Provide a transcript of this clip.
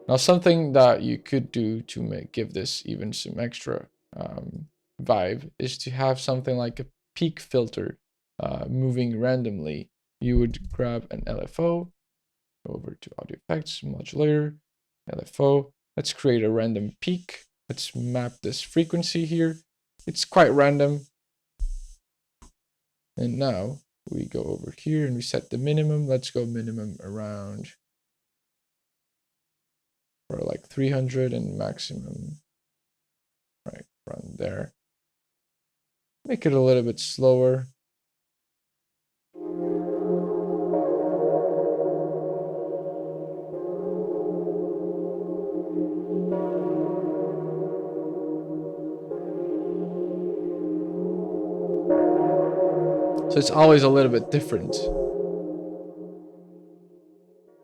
Now, something that you could do to give this even some extra vibe is to have something like a peak filter moving randomly. You would grab an LFO, go over to audio effects, modulator, LFO. Let's create a random peak. Let's map this frequency here. It's quite random. And now we go over here and we set the minimum. Let's go minimum around for like 300 and maximum right around there. Make it a little bit slower. So it's always a little bit different